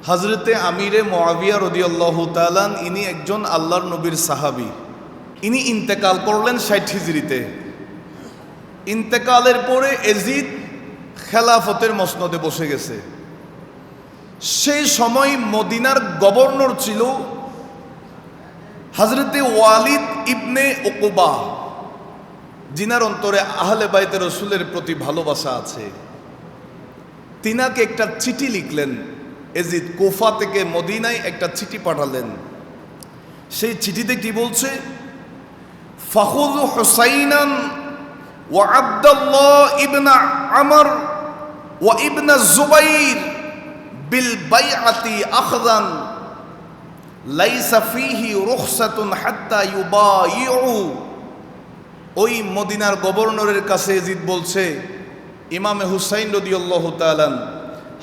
হজরতে আমিরে মুআবিয়া রাদিয়াল্লাহু তাআলা ইনি একজন আল্লাহর নবীর সাহাবী। ইনি ইন্তেকাল করলেন ৬০ হিজরিতে। ইন্তেকালের পরে এজিদ খেলাফতের মসনদে বসে গেছে। সেই সময় মদিনার গভর্নর ছিল হজরতে ওয়ালিদ ইবনে উকবা, যিনার অন্তরে আহলে বাইতে রসুলের প্রতি ভালোবাসা আছে। তিনাকে একটা চিঠি লিখলেন এজিদ, কুফা থেকে মদিনায় একটা চিঠি পাঠালেন। সেই চিঠিতে কি বলছে? ফাখুযু হুসাইনান ওয়া আব্দুল্লাহ ইবনে আমর ওয়া ইবনে জুবাইর বিল বাইআতি আখযান লাইসা ফীহি রুখসাতুন হাত্তা ইউবাইউ। ওই মদিনার গভর্নরের কাছে এজিদ বলছে, ইমামে হুসাইন রাদিয়াল্লাহু তাআলা,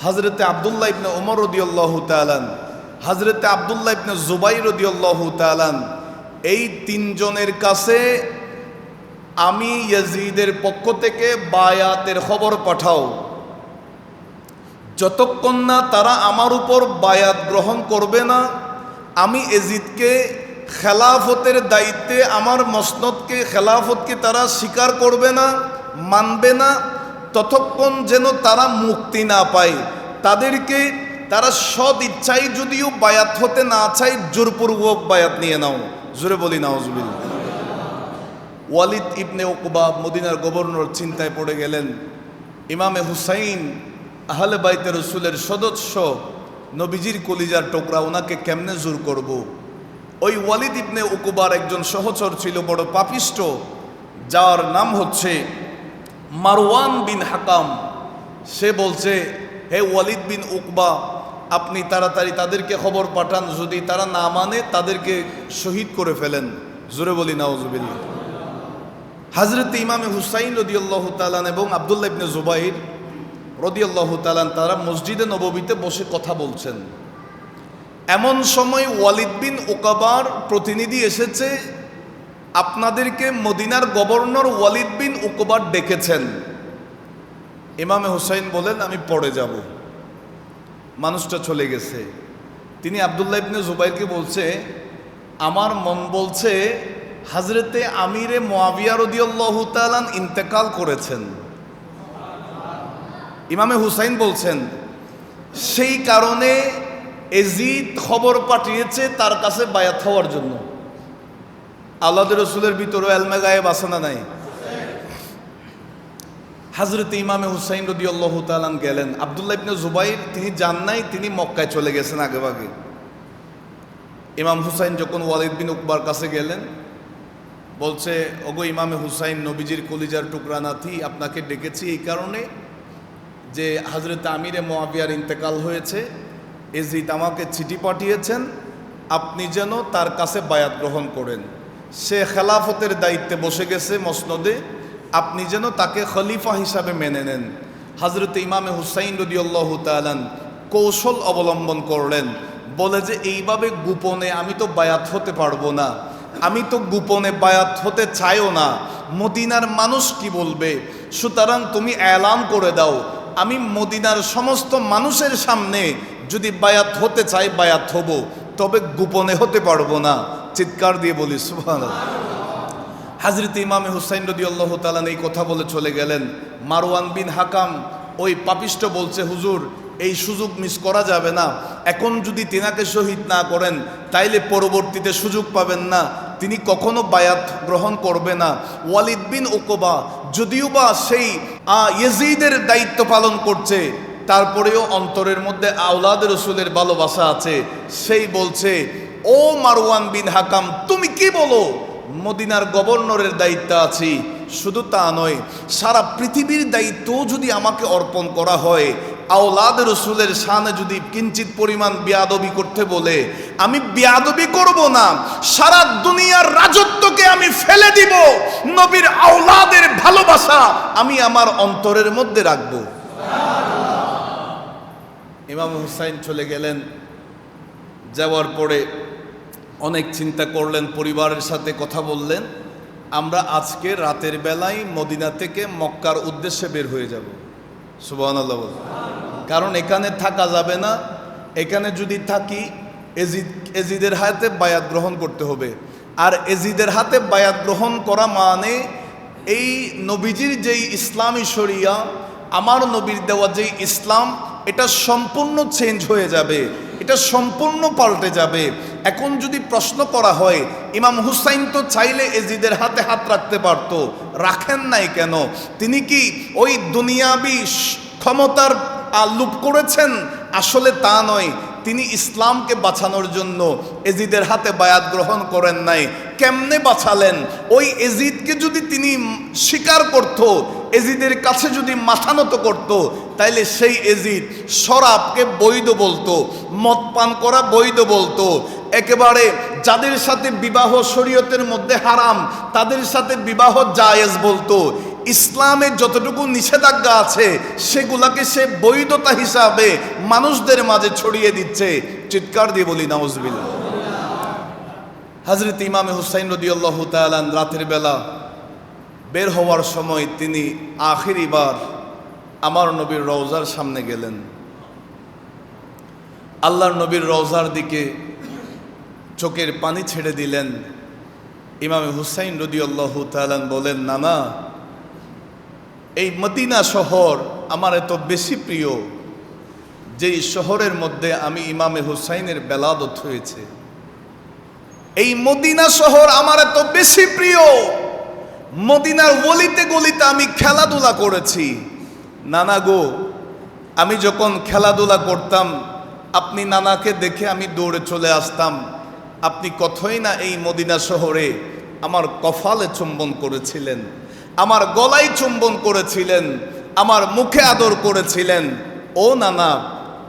হযরতে আব্দুল্লাহ ইবনে ওমর রাদিয়াল্লাহু তাআলা, হযরতে আব্দুল্লাহ ইবনে জুবাইর রাদিয়াল্লাহু তাআলা, এই তিনজনের কাছে আমি ইয়াজিদের পক্ষ থেকে বায়াতের খবর পাঠাও। যতক্ষণ না তারা আমার উপর বায়াত গ্রহণ করবে না, আমি এজিদকে খেলাফতের দায়িত্বে, আমার মসনদকে, খেলাফতকে তারা স্বীকার করবে না, মানবে না। ততক্ষণ যেন তারা মুক্তি না পায়, তাদেরকে তারা সৎ ইচ্ছায় যদিও বায়াত হতে না চায়, জোরপূর্বক বায়াত নিয়ে নাও। জোরে বলি নাউজুবিল্লাহ। ওয়ালিদ ইবনে উকবা মদিনার গভর্নর চিন্তায় পড়ে গেলেন। ইমামে হুসাইন আহলে বাইতে রসুলের সদস্য, নবীজির কলিজার টুকরা, ওনাকে কেমনে জোর করব। ওই ওয়ালিদ ইবনে উকবার একজন সহচর ছিল, বড় পাপিষ্ট, যার নাম হচ্ছে মারওয়ান বিন হাকাম। সে বলছে, হে ওয়ালিদ বিন উকবা, আপনি তাড়াতাড়ি তাদেরকে খবর পাঠান, যদি তারা না মানে তাদেরকে শহীদ করে ফেলেন। জোরে বলি নাউজুবিল্লাহ। হযরত ইমামে হুসাইন রাদিয়াল্লাহু তাআলা এবং আব্দুল্লাহ ইবনে জুবাইর রাদিয়াল্লাহু তাআলা তারা মসজিদে নববীতে বসে কথা বলছেন। এমন সময় ওয়ালিদ বিন উকবার প্রতিনিধি এসেছে, আপনাদেরকে মদিনার গভর্নর ওয়ালিদ বিন উকবার ডেকেছেন। ইমামে হুসাইন বলেন, আমি পড়ে যাব। মানুষটা চলে গেছে। তিনি আব্দুল্লাহ ইবনে জুবাইরকে বলছে, আমার মন বলছে হযরতে আমিরে মুআবিয়া রাদিয়াল্লাহু তাআলা ইন্তেকাল করেছেন। ইমামে হুসাইন বলছেন, সেই কারণে এজিদ খবর পাঠিয়েছে তার কাছে বায়াত হওয়ার জন্য। আল্লাহর রাসূলের ভিতরে ইলমে গায়েব আছে না নাই? হযরত ইমামে হুসাইন রাদিয়াল্লাহু তাআলা গেলেন। আব্দুল্লাহ ইবনে জুবাইর তিনি যান নাই, তিনি মক্কায় চলে গেছেন আগেভাগে। ইমাম হুসাইন যখন ওয়ালিদ বিন উকবার কাছে গেলেন, বলছে, ওগো ইমামে হুসাইন, নবীজির কলিজার টুকরা নাতি, আপনাকে ডেকেছি এই কারণে যে হযরত আমিরে মুআবিয়ার ইন্তেকাল হয়েছে, এজিদ আমাকে চিঠি পাঠিয়েছেন, আপনি যেন তার কাছে বায়াত গ্রহণ করেন। সে খেলাফতের দায়িত্বে বসে গেছে মসনদে, আপনি যেন তাকে খলিফা হিসাবে মেনে নেন। হযরত ইমামে হুসাইন রাদিয়াল্লাহু তাআলা কৌশল অবলম্বন করলেন, বলে যে এইভাবে গোপনে আমি তো বায়াত হতে পারবো না, আমি তো গোপনে বায়াত হতে চাইও না, মদিনার মানুষ কি বলবে, সুতরাং তুমি এলান করে দাও, আমি মদিনার সমস্ত মানুষের সামনে যদি বায়াত হতে চাই বায়াত হব, তবে গোপনে হতে পারবো না। চিৎকার দিয়ে বলি সুবহানাল্লাহ। হযরত ইমামে হুসাইন রাদিয়াল্লাহু তাআলা এই কথা বলে চলে গেলেন। মারওয়ান বিন হাকাম ওই পাপিষ্ট বলছে, হুজুর এই সুযোগ মিস করা যাবে না, এখন যদি তিনাকে শহীদ না করেন তাইলে পরবর্তীতে সুযোগ পাবেন না, তিনি কখনো বায়াত গ্রহণ করবে না। ওয়ালিদ বিন উকবা যদিও বা সেই ইয়াজিদের দায়িত্ব পালন করছে, তারপরেও অন্তরের মধ্যে আওলাদ রাসূলের ভালোবাসা আছে। সেই বলছে, ও মারওয়ান বিন হাকাম, তুমি কি বলো, মদিনার গভর্নরের দায়িত্ব আছি, শুধু তা নয়, সারা পৃথিবীর দায়িত্ব যদি আমাকে অর্পণ করা হয়, আওলাদ রাসূলের শানে যদি কিঞ্চিত পরিমাণ বেয়াদবি করতে বলে, আমি বেয়াদবি করব না, সারা দুনিয়ার রাজত্বকে আমি ফেলে দিব, নবীর আওলাদের ভালোবাসা আমি আমার অন্তরের মধ্যে রাখব। ইমাম হুসাইন চলে গেলেন। যাওয়ার পরে অনেক চিন্তা করলেন, পরিবারের সাথে কথা বললেন, আমরা আজকে রাতের বেলায় মদিনা থেকে মক্কার উদ্দেশ্যে বের হয়ে যাব। সুবহানাল্লাহ। কারণ এখানে থাকা যাবে না, এখানে যদি থাকি এজিদের হাতে বায়াত গ্রহণ করতে হবে। আর এজিদের হাতে বায়াত গ্রহণ করা মানে এই নবীজির যেই ইসলামী শরিয়া, আমার নবীর দেওয়া যেই ইসলাম, এটা সম্পূর্ণ চেঞ্জ হয়ে যাবে, এটা সম্পূর্ণ পাল্টে যাবে। এখন যদি প্রশ্ন করা হয়, ইমাম হুসাইন তো চাইলে এজিদের হাতে হাত রাখতে পারতো, রাখেন নাই কেন? তিনি কি ওই দুনিয়াবি ক্ষমতার লোভ করেছেন? আসলে তা নয়, তিনি ইসলামকে বাঁচানোর জন্য এজিদের হাতে বায়াত গ্রহণ করেন নাই। কেমনে বাঁচালেন? ওই এজিদকে যদি তিনি স্বীকার করত, এজিদের কাছে যদি মাথা নত করত, তাইলে সেই এজিদ শরাবকে বৈধ বলতো, মদ পান করা বৈধ বলতো, একেবারে যাদের সাথে বিবাহ শরীয়তের মধ্যে হারাম তাদের সাথে বিবাহ জায়েজ বলতো। ইসলামে যতটুকু নিষেধাজ্ঞা আছে সেগুলাকে সে বৈধতা হিসাবে মানুষদের মাঝে ছড়িয়ে দিচ্ছে। চিৎকার দিয়ে বলি নাউজুবিল্লাহ। হযরত ইমাম হুসাইন রাদিয়াল্লাহু তাআলা রাতের বেলা বের হওয়ার সময় তিনি আখিরিবার আমার নবীর রওজার সামনে গেলেন। আল্লাহর নবীর রওজার দিকে চোখের পানি ছেড়ে দিলেন। ইমাম হুসাইন রাদিয়াল্লাহু তাআলা বলেন, নানা, এই মদিনা শহর আমার এত বেশি প্রিয়, যেই শহরের মধ্যে আমি ইমামে হুসাইনের বেলাদত হয়েছে। এই মদিনা শহর আমার এত বেশি প্রিয়, মদিনার গলিতে গলিতে আমি খেলাধুলা করেছি। নানা গো, আমি যখন খেলাধুলা করতাম আপনি নানাকে দেখে আমি দৌড়ে চলে আসতাম। আপনি কতই না এই মদিনা শহরে আমার কপালে চুম্বন করেছিলেন, আমার গলায় চুম্বন করেছিলেন, আমার মুখে আদর করেছিলেন। ও নানা,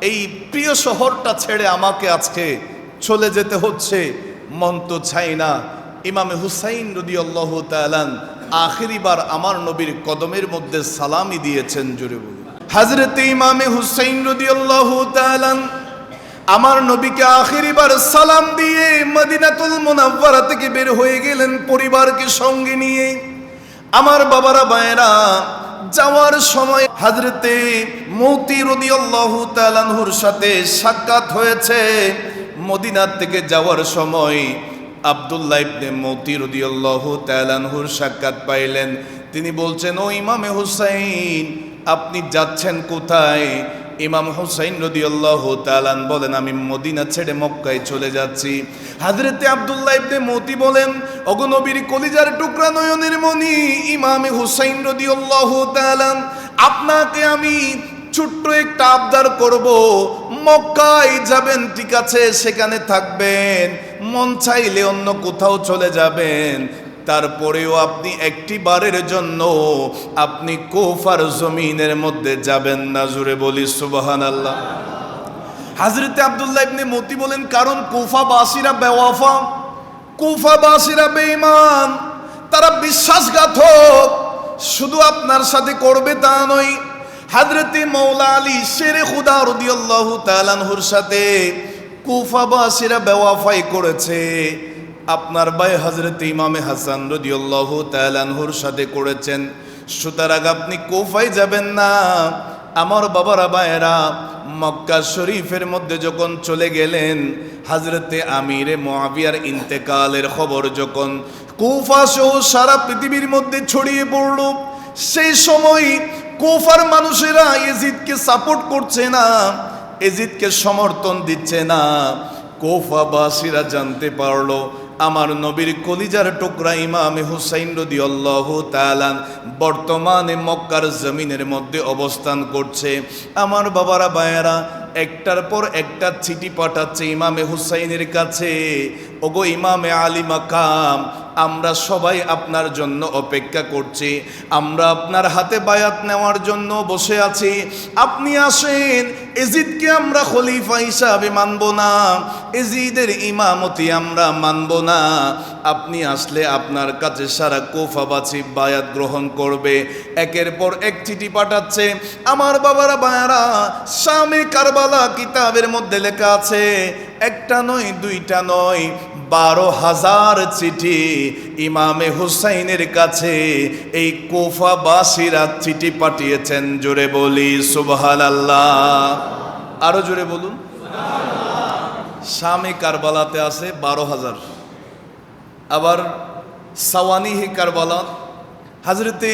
এই প্রিয় শহরটা ছেড়ে আমাকে আজকে চলে যেতে হচ্ছে, মন তো চাই না। ইমামে হুসাইন রাদিয়াল্লাহু তাআলা আখিরিবার আমার নবীর কদমের মধ্যে সালামি দিয়েছেন। জোরে বলুন। হযরত ইমামে হুসাইন রাদিয়াল্লাহু তাআলা আমার নবীকে আখিরিবার সালাম দিয়ে মদিনাতুল মুনাওয়ারা থেকে বের হয়ে গেলেন পরিবারকে সঙ্গে নিয়ে। আমার বাবারা ভাইয়েরা, যাওয়ার সময় হযরতে মৌতি রাদিয়াল্লাহু তাআলা আনহুর সাথে সাক্ষাৎ হয়েছে। মদিনা থেকে যাওয়ার সময় আব্দুল্লাহ ইবনে মৌতি রাদিয়াল্লাহু তাআলা আনহুর সাক্ষাৎ পাইলেন। তিনি বলছেন, ও ইমামে হুসাইন, আপনি যাচ্ছেন কোথায়? ইমাম হুসাইন রাদিয়াল্লাহু তাআলা বলেন, আমি মদিনা ছেড়ে মক্কায় চলে যাচ্ছি। হযরতে আব্দুল্লাহ ইবনে মৌতি বলেন, ওগো নবীর কলিজার টুকরা নয়নের মণি ইমামে হুসাইন রাদিয়াল্লাহু তাআলা, আপনাকে আমি ছোট্ট একটা আবদার করব। মক্কায় যাবেন ঠিক আছে, সেখানে থাকবেন, মন চাইলে অন্য কোথাও চলে যাবেন, তারপরেও আপনি একটি বারের জন্য আপনি কুফার জমিনের মধ্যে যাবেন না। জোরে বলি সুবহানাল্লাহ। হযরতে আব্দুল্লাহ ইবনে মৌতি বলেন, কারণ কুফাবাসীরা বেওয়াফা, কুফাবাসীরা বেঈমান, তারা বিশ্বাসঘাতক। শুধু আপনার সাথে করবে তা নয়, হযরতে মাওলা আলী শেরে খুদা রাদিয়াল্লাহু তাআলা আনহুর সাথে কুফাবাসীরা বেওয়াফাই করেছে। আপনার ভাই হযরতে ইমামে হাসান রাদিয়াল্লাহু তাআলা আনহুর সাথে করেছেন। সুতরাং আপনি কুফায় যাবেন না। আমার বাবারা ভাইয়েরা, মক্কা শরীফের মধ্যে যখন চলে গেলেন, হযরতে আমিরে মুআবিয়ার ইন্তেকালের খবর যখন কুফা সহ সারা পৃথিবীর মধ্যে ছড়িয়ে পড়ল, সেই সময় কুফার মানুষেরা ইয়াজিদকে সাপোর্ট করছে না, ইয়াজিদকে সমর্থন দিচ্ছে না। কুফাবাসীরা জানতে পারলো আমার নবীর কলিজার টুকরা ইমামে হুসাইন রাদিয়াল্লাহু তাআলা বর্তমানে মক্কার জমিনের মধ্যে অবস্থান করছে। আমার বাবারা ভাইয়েরা, একটার পর একটা চিঠি পাঠাচ্ছে ইমামে হুসাইনের কাছে, ওগো ইমামে আলী মাকাম, আমরা সবাই আপনার জন্য অপেক্ষা করছি, আমরা আপনার হাতে বায়াত নেওয়ার জন্য বসে আছি, আপনি আসেন। এজিদকে আমরা খলিফা হিসাবে মানব না, এজিদের ইমামতি আমরা মানব না। আপনি আসলে আপনার কাছে সারা কুফাবাসী বায়াত গ্রহণ করবে। একের পর এক চিঠি পাঠাচ্ছে। আমার বাবারা ভাইয়ারা, শামে কারবালা কিতাবের মধ্যে লেখা আছে, একটা নয় দুইটা নয়, 12,000 চিঠি ইমামে হুসাইনের কাছে এই কুফাবাসীরা চিঠি পাঠিয়েছেন। জোরে বলি সুবহানাল্লাহ। আরো জোরে বলুন। শামে কারবালাতে আছে 12,000। আবার সাওয়ানিহি কারবালা হযরতে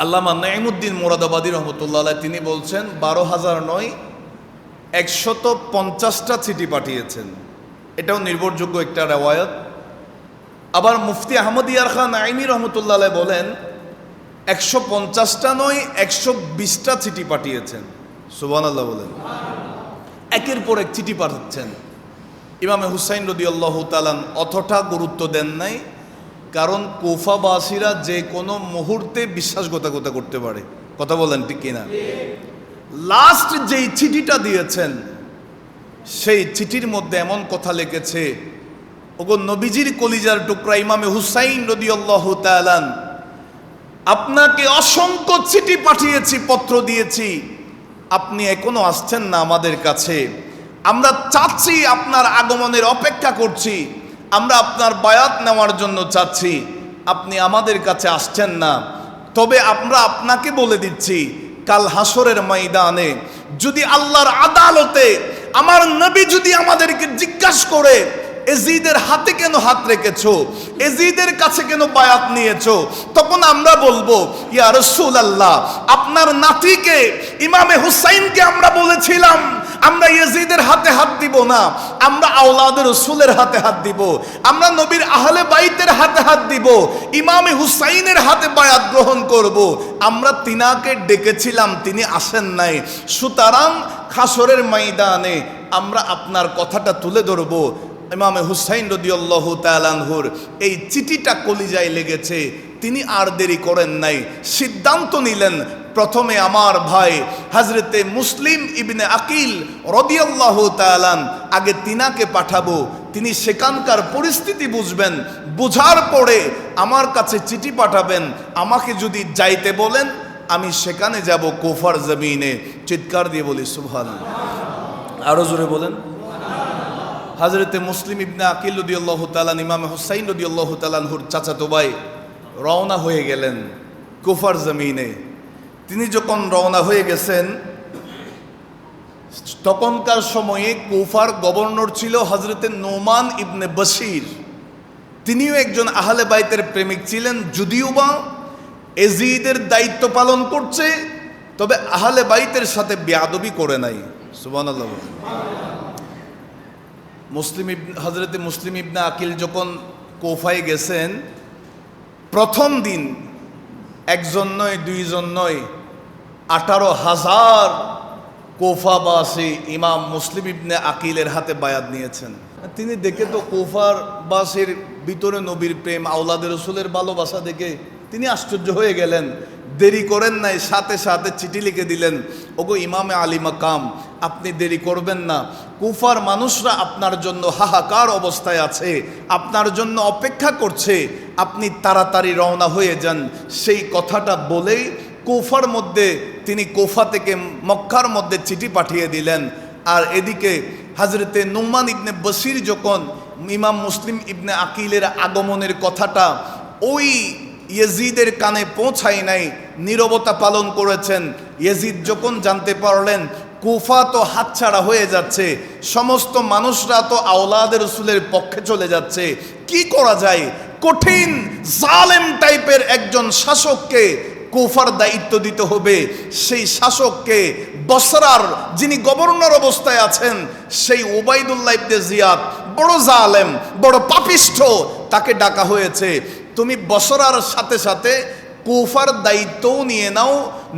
আল্লামা নাঈমুদ্দিন মুরাদাবাদী রহমতুল্লাহ আলাইহি তিনি বলছেন 12,000 নয়, 150টা চিঠি পাঠিয়েছেন। এটাও নির্ভরযোগ্য একটা রেওয়ায়াত। আবার মুফতি আহমদ ইয়ার খান নাঈমি রহমতুল্লাহ আলাইহি বলেন 150টা নয়, 120টা চিঠি পাঠিয়েছেন। সুবহানাল্লাহ বলেন। একের পর এক চিঠি পাঠাচ্ছেন। ইমামে হুসাইন রাদিয়াল্লাহু তাআলা অতটা গুরুত্ব দেন নাই, কারণ কুফাবাসীরা যে কোনো মুহূর্তে বিশ্বাসঘাতকতা করতে পারে। কথা বলেন ঠিক কিনা? লাস্ট যেই চিঠিটা দিয়েছেন সেই চিঠির মধ্যে এমন কথা লিখেছে, ওগো নবীজির কলিজার টুকরা ইমামে হুসাইন রাদিয়াল্লাহু তাআলা, আপনাকে অসংখ্য চিঠি পাঠিয়েছি, পত্র দিয়েছি, আপনি এখনো আসছেন না আমাদের কাছে। আমরা চাচ্ছি, আপনার আগমনের অপেক্ষা করছি, আমরা আপনার বায়াত নেওয়ার জন্য চাচ্ছি, আপনি আমাদের কাছে আসছেন না। তবে আমরা আপনাকে বলে দিচ্ছি, কাল হাসরের ময়দানে যদি আল্লাহর আদালতে আমার নবী যদি আমাদেরকে জিজ্ঞাসা করে এজিদের হাতে কেন হাত রেখেছো, এজিদের কাছে কেন বায়াত নিয়েছো, তখন আমরা বলবো, ইয়া রাসূলুল্লাহ, আপনার নাতিকে ইমামে হুসাইনকে আমরা বলেছিলাম আমরা ইয়াজিদের হাতে হাত দিব না, আমরা আওলাদের রাসূলের হাতে হাত দিব, আমরা নবীর আহলে বাইতের হাতে হাত দিব, ইমামে হুসাইনের হাতে বায়াত গ্রহণ করব। আমরা তিনাকে ডেকেছিলাম, তিনি আসেন নাই। সুতরাং হাসরের ময়দানে আমরা আপনার কথাটা তুলে ধরব। ইমামে হুসাইন রাদিয়াল্লাহু তাআলা আনহুর এই চিঠিটা কলিজায় লেগেছে। তিনি আর দেরি করেন নাই, সিদ্ধান্ত নিলেন প্রথমে আমার ভাই হযরতে মুসলিম ইবনে আকিল রাদিয়াল্লাহু তাআলা আগে তিনাকে পাঠাবো, তিনি সেখানকার পরিস্থিতি বুঝবেন, বুঝার পরে আমার কাছে চিঠি পাঠাবেন। আমাকে যদি যাইতে বলেন আমি সেখানে যাব কুফার জমিনে। চিৎকার দিয়ে বলি সুবহানাল্লাহ। আরো জোরে বলেন। হযরতে মুসলিম ইবনে আকিল রাদিয়াল্লাহু তাআলা ইমাম হুসাইন রাদিয়াল্লাহু তাআলা আনহুর চাচাতো ভাই রওনা হয়ে গেলেন কুফার জমিনে। তিনি যখন রওনা হয়ে গেছেন, তখনকার সময়ে কুফার গভর্নর ছিল হযরতে নোমান ইবনে বশির। তিনিও একজন আহলে বাইতের প্রেমিক ছিলেন, যদিও বা এজিদের দায়িত্ব পালন করছে, তবে আহলে বাইতের সাথে বেয়াদবি করে নাই। সুবহানাল্লাহ। হযরতে মুসলিম ইবনে আকিল যখন কুফায় গেছেন, প্রথম দিন একজন নয়, দুইজন নয়, 18,000 কুফাবাসী ইমাম মুসলিম ইবনে আকিলের হাতে বায়াত নিয়েছেন। তিনি দেখে তো কুফাবাসীর ভিতরে নবীর প্রেম, আওলাদের রাসূলের ভালোবাসা দেখে তিনি আশ্চর্য হয়ে গেলেন। দেরি করেন নাই, সাথে সাথে চিঠি লিখে দিলেন, ওগো ইমামে আলী মাকাম, আপনি দেরি করবেন না, কুফার মানুষরা আপনার জন্য হাহাকার অবস্থায় আছে, আপনার জন্য অপেক্ষা করছে, আপনি তাড়াতাড়ি রওনা হয়ে যান। সেই কথাটা বলেই কুফার মধ্যে তিনি কুফা থেকে মক্কার মধ্যে চিঠি পাঠিয়ে দিলেন। আর এদিকে হযরতে নোমান ইবনে বশির যখন ইমাম মুসলিম ইবনে আকিলের আগমনের কথাটা ওই ইয়াজিদের কানে পৌঁছায় নাই, নীরবতা পালন করেছেন। ইয়াজিদ যখন জানতে পারলেন কুফা তো হাতছাড়া হয়ে যাচ্ছে, সমস্ত মানুষরা তো আওলাদের রাসূলের পক্ষে চলে যাচ্ছে, কি করা যায়? কঠিন জালেম টাইপের একজন শাসককে কুফার দায়িত্ব দিতে হবে। সেই শাসককে বসরার যিনি গভর্নর অবস্থায় আছেন সেই উবাইদুল্লাহ ইবনে জিয়াদ, বড় জালেম, বড় পাপিষ্ঠ, তাকে ডাকা হয়েছে। তুমি বসরার সাথে সাথে কুফার দায়িত্বও নিয়ে নাও,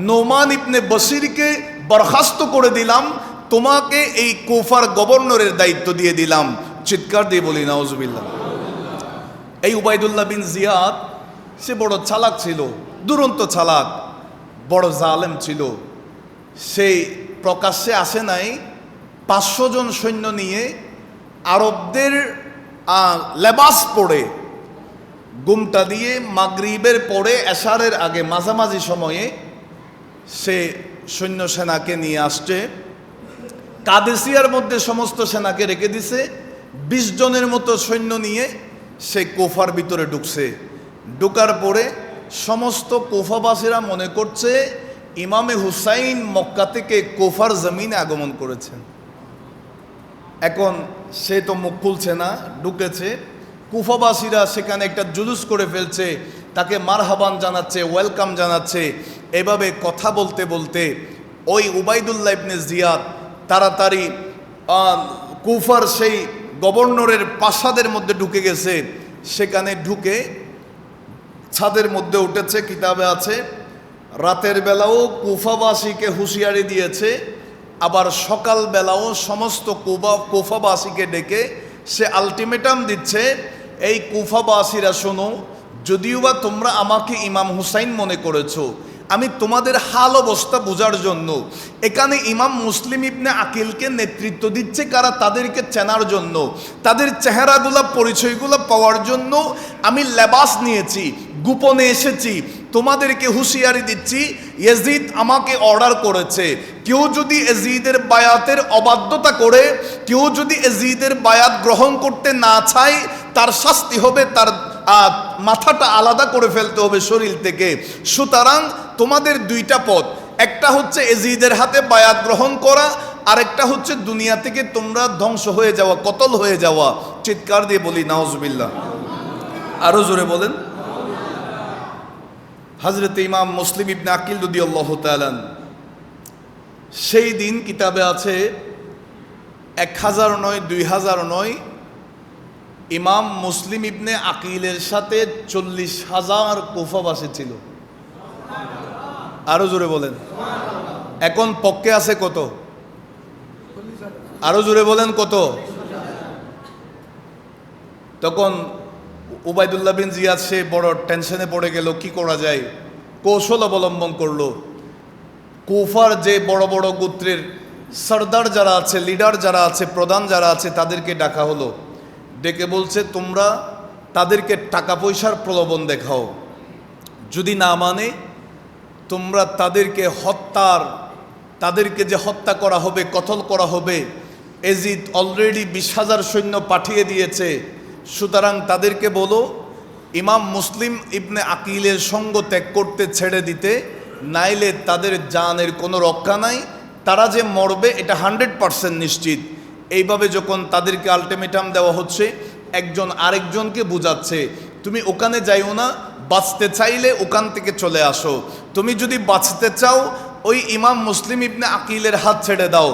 নোমান ইবনে বশিরকে বরখাস্ত করে দিলাম, তোমাকে এই কুফার গভর্নরের দায়িত্ব দিয়ে দিলাম। চিৎকার দিয়ে বলি নাউজুবিল্লাহ। এই উবাইদুল্লাহ বিন জিয়াদ সে বড় চালাক ছিল, দুরন্ত চালাক, বড় জালেম ছিল। সেই প্রকাশ্যে আসে নাই, 500 জন সৈন্য নিয়ে আরবদের লেবাস পরে, গুমটা দিয়ে মাগরিবের পরে এশারের আগে মাঝামাঝি সময়ে সে সৈন্য সেনাকে নিয়ে আসছে। কাদেসিয়ার মধ্যে সমস্ত সেনাকে রেখে দিছে, 20 জনের মতো সৈন্য নিয়ে সে কুফার ভিতরে ঢুকছে। ঢুকার পরে সমস্ত কুফাবাসীরা মনে করছে ইমামে হুসাইন মক্কা থেকে কুফার জমিনে আগমন করেছেন। এখন সে তো মুখ খুলছে না, ঢুকেছে। কুফাবাসীরা সেখানে একটা জুলুস করে ফেলছে, তাকে মারহাবান জানাচ্ছে, ওয়েলকাম জানাচ্ছে। এভাবে কথা বলতে বলতে ওই উবাইদুল্লাহ ইবনে জিয়াদ তাড়াতাড়ি কুফার সেই গভর্নরের প্রাসাদের মধ্যে ঢুকে গেছে। সেখানে ঢুকে ছাদের মধ্যে উঠেছে, কিতাবে আছে রাতের বেলাও কুফাবাসীকে হুঁশিয়ারি দিয়েছে, আবার সকাল বেলাও সমস্ত কুফাবাসীকে ডেকে সে আলটিমেটাম দিচ্ছে, এই কুফাবাসীরা শোনো, যদিও বা তোমরা আমাকে ইমাম হুসাইন মনে করেছো, আমি তোমাদের হাল অবস্থা বোঝার জন্য এখানে ইমাম মুসলিম ইবনে আকিলকে নেতৃত্ব দিচ্ছে কারা, তাদেরকে চেনার জন্য, তাদের চেহারাগুলা পরিচয়গুলো পাওয়ার জন্য আমি লেবাস নিয়েছি, গোপনে এসেছি, তোমাদেরকে হুঁশিয়ারি দিচ্ছি, ইয়াজিদ আমাকে অর্ডার করেছে, কেউ যদি ইয়াজিদের বায়াতের অবাধ্যতা করে, কেউ যদি ইয়াজিদের বায়াত গ্রহণ করতে না চায়, তার শাস্তি হবে, তার মাথাটা আলাদা করে ফেলতে হবে শরীর থেকে। সুতরাং তোমাদের দুইটা পথ, একটা হচ্ছে ইয়াজিদের হাতে বায়াত গ্রহণ করা, আরেকটা হচ্ছে দুনিয়া থেকে তোমরা ধ্বংস হয়ে যাওয়া, কতল হয়ে যাওয়া। চিৎকার দিয়ে বলি নাউজুবিল্লাহ, আরো জোরে বলেন। হযরত ইমাম মুসলিম ইবনে আকিল রাদিয়াল্লাহু তাআলা সেই দিন কিতাবে আছে 1000 নয় 2000 নয়, ইমাম মুসলিম ইবনে আকিলের সাথে 40,000 কুফাবাসী ছিল। আরো জোরে বলেন। এখন পক্ষে আছে কত? আরো জোরে বলেন কত? তখন উবাইদুল্লাহ বিন জিয়াদ সে বড় টেনশনে পড়ে গেল, কি করা যায়। কৌশল অবলম্বন করলো। কুফার যে বড় বড় গোত্রের সর্দার যারা আছে, লিডার যারা আছে, প্রধান যারা আছে, তাদেরকে ডাকা হলো। ডেকে বলছে, তোমরা তাদেরকে টাকা পয়সার প্রলোভন দেখাও, যদি না মানে তোমরা তাদেরকে তাদেরকে যে হত্যা করা হবে, কতল করা হবে। ইয়াজিদ অলরেডি 20,000 সৈন্য পাঠিয়ে দিয়েছে, সুতরাং তাদেরকে বলো ইমাম মুসলিম ইবনে আকিলের সঙ্গ ত্যাগ করতে ছেড়ে দিতে, নাইলে তাদের জানের কোনো রক্ষা নাই, তারা যে মরবে এটা 100% নিশ্চিত। এইভাবে যখন তাদেরকে আলটিমেটাম দেওয়া হচ্ছে, একজন আরেকজনকে বুঝাচ্ছে, তুমি ওখানে যাইও না, বাঁচতে চাইলে ওখান থেকে চলে আসো, তুমি যদি বাঁচতে চাও ওই ইমাম মুসলিম ইবনে আকিলের হাত ছেড়ে দাও।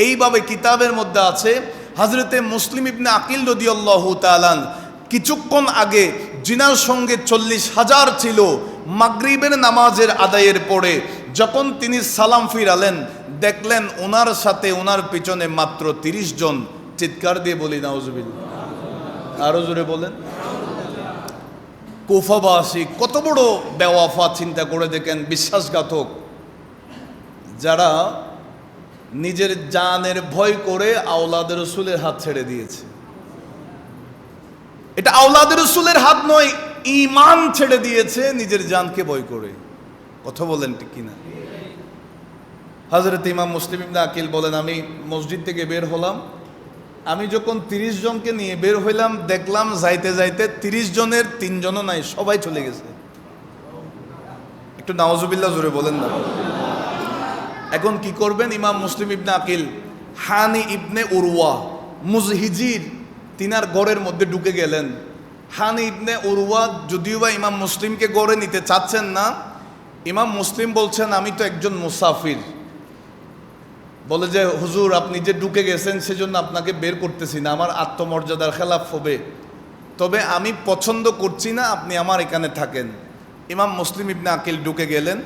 এইভাবে কিতাবের মধ্যে আছে হযরতে মুসলিম ইবনে আকিল রাদিয়াল্লাহু তাআলা কিছুক্ষণ আগে জিনার সঙ্গে 40,000 ছিল। মাগরিবের নামাজের আদায়ের পরে যখন তিনি সালাম ফিরালেন, দেখলেন ওনার সাথে ওনার পিছনে মাত্র 30 জন। চিৎকার দিয়ে বলি নাউজুবিল্লাহ, আরো জোরে বলেন। কুফাবাসী কত বড় বেওয়াফা, চিন্তা করে দেখেন, বিশ্বাসঘাতক, যারা নিজের জানের ভয় করে আওলাদের রাসূলের হাত ছেড়ে দিয়েছে। এটা আওলাদের রাসূলের হাত নয়, ঈমান ছেড়ে দিয়েছে নিজের জানকে ভয় করে। কথা বলেন ঠিক কিনা? হযরত ইমাম মুসলিম ইবনে আকিল বলেন, আমি মসজিদ থেকে বের হলাম, আমি যখন 30 জনকে নিয়ে বের হইলাম, দেখলাম যাইতে যাইতে 30 জনের 3 জনও নাই, সবাই চলে গেছে। একটু নাউজুবিল্লাহ জোরে বলেন না। এখন কি করবেন? ইমাম মুসলিম ইবনে আকিল হানি ইবনে উরওয়া মুজহিজির তিনার ঘরের মধ্যে ঢুকে গেলেন। হানি ইবনে উরওয়া যদিও বা ইমাম মুসলিমকে গড়ে নিতে চাচ্ছেন না। ইমাম মুসলিম বলছেন, আমি তো একজন মুসাফির। বলে যে, হুজুর আপনি যে ঢুকে গেছেন সেজন্য আপনাকে বের করতেছি না, আমার আত্মমর্যাদার খেলাফ হবে, তবে আমি পছন্দ করছি না আপনি আমার এখানে থাকেন। ইমাম মুসলিম ইবনে আকিল ঢুকে গেলেন,